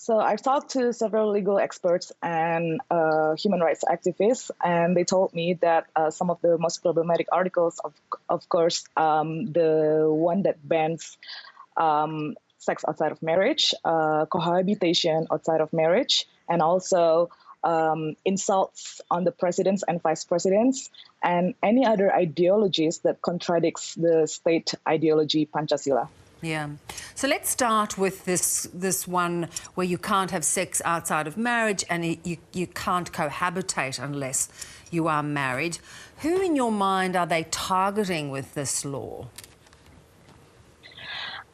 So I've talked to several legal experts and human rights activists, and they told me that some of the most problematic articles, of course, the one that bans sex outside of marriage, cohabitation outside of marriage, and also insults on the presidents and vice presidents, and any other ideologies that contradicts the state ideology Pancasila. Yeah. So let's start with this one where you can't have sex outside of marriage and you can't cohabitate unless you are married. Who in your mind are they targeting with this law?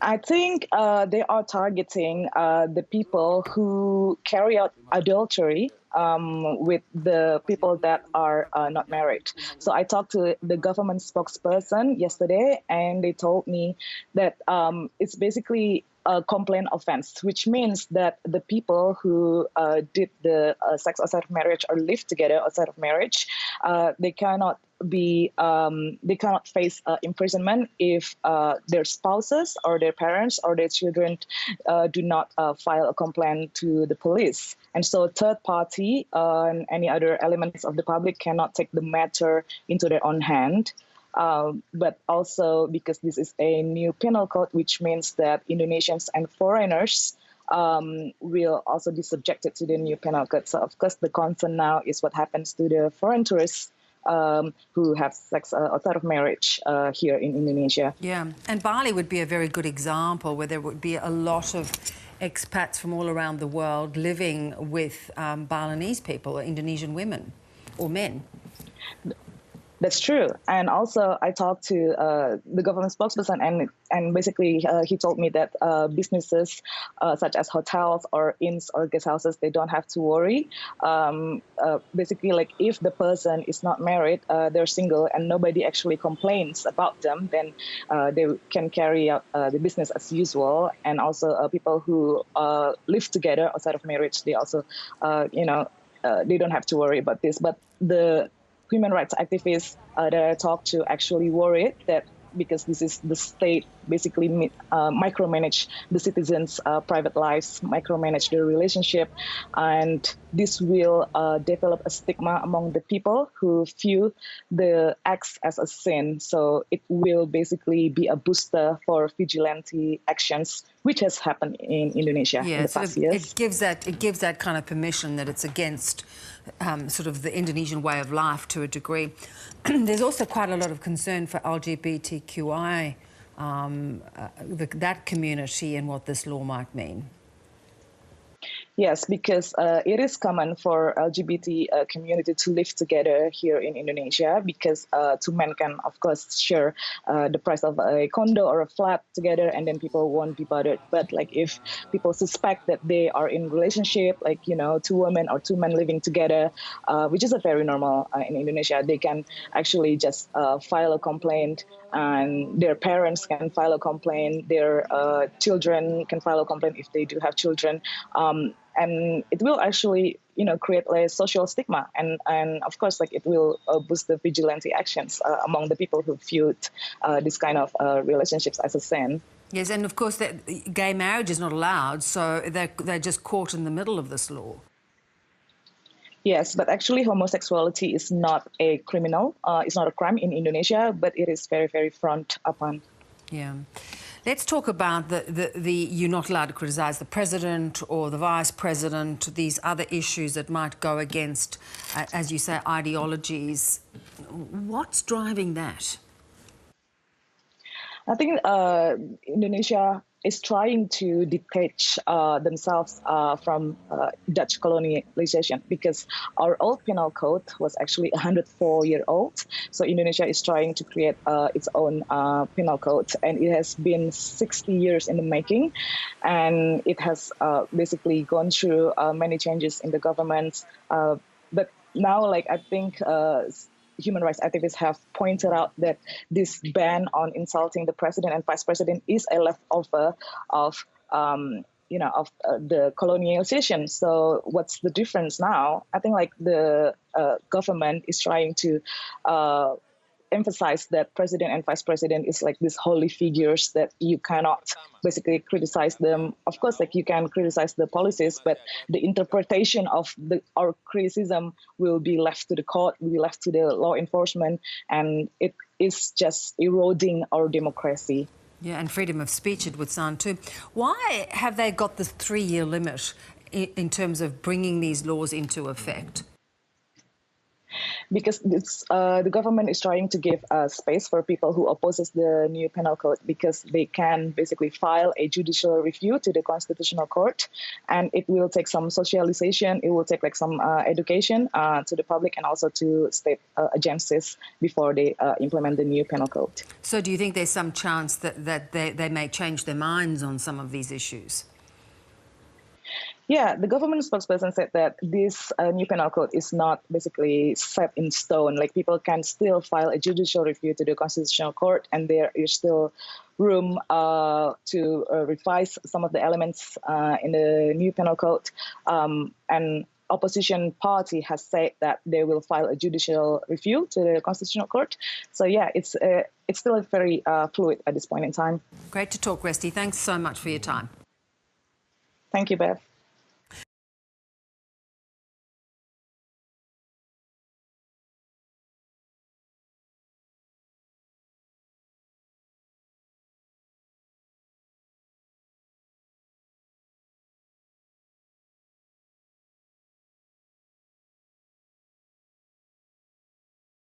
I think they are targeting the people who carry out adultery with the people that are not married. So I talked to the government spokesperson yesterday, and they told me that it's basically a complaint offense, which means that the people who did the sex outside of marriage or live together outside of marriage, they cannot face imprisonment if their spouses or their parents or their children do not file a complaint to the police. And so third party and any other elements of the public cannot take the matter into their own hand. But also because this is a new penal code, which means that Indonesians and foreigners will also be subjected to the new penal code. So of course the concern now is what happens to the foreign tourists who have sex outside of marriage here in Indonesia. Yeah, and Bali would be a very good example where there would be a lot of expats from all around the world living with Balinese people, or Indonesian women or men. That's true. And also I talked to the government spokesperson, and basically he told me that businesses such as hotels or inns or guest houses, they don't have to worry. Basically, like if the person is not married, they're single and nobody actually complains about them, then they can carry out the business as usual. And also people who live together outside of marriage, they also, they don't have to worry about this. But the human rights activists that I talked to actually worried that because this is the state basically micromanage the citizens' private lives, micromanage their relationship, and this will develop a stigma among the people who view the acts as a sin. So it will basically be a booster for vigilante actions, which has happened in Indonesia in the past years. It gives that kind of permission that it's against sort of the Indonesian way of life to a degree. There's also quite a lot of concern for LGBTQI, that community, and what this law might mean. Yes, because it is common for LGBT community to live together here in Indonesia, because two men can, of course, share the price of a condo or a flat together, and then people won't be bothered. But like if people suspect that they are in relationship, like, two women or two men living together, which is a very normal in Indonesia, they can actually just file a complaint, and their parents can file a complaint, their children can file a complaint if they do have children. And it will actually, create a social stigma, and of course, like it will boost the vigilante actions among the people who viewed this kind of relationships as a sin. Yes, and of course, gay marriage is not allowed, so they're just caught in the middle of this law. Yes, but actually homosexuality is not a criminal. It's not a crime in Indonesia, but it is very, very frowned upon. Yeah. Let's talk about you're not allowed to criticise the president or the vice president, these other issues that might go against, as you say, ideologies. What's driving that? I think Indonesia is trying to detach themselves from Dutch colonialization, because our old penal code was actually 104-year-old. So Indonesia is trying to create its own penal code, and it has been 60 years in the making, and it has basically gone through many changes in the government. But now, like, I think human rights activists have pointed out that this ban on insulting the president and vice president is a leftover of the colonialization. So what's the difference now? I think like the government is trying to emphasized that president and vice president is like these holy figures that you cannot basically criticize them. Of course, like you can criticize the policies, but the interpretation of our criticism will be left to the court, will be left to the law enforcement, and it is just eroding our democracy. Yeah, and freedom of speech, it would sound too. Why have they got the 3-year limit in terms of bringing these laws into effect? Because the government is trying to give space for people who opposes the new penal code, because they can basically file a judicial review to the constitutional court, and it will take some socialization, it will take like some education to the public and also to state agencies before they implement the new penal code. So do you think there's some chance that they may change their minds on some of these issues? Yeah, the government spokesperson said that this new penal code is not basically set in stone. Like people can still file a judicial review to the constitutional court, and there is still room to revise some of the elements in the new penal code. And opposition party has said that they will file a judicial review to the constitutional court. So yeah, it's still very fluid at this point in time. Great to talk, Resty. Thanks so much for your time. Thank you, Bev.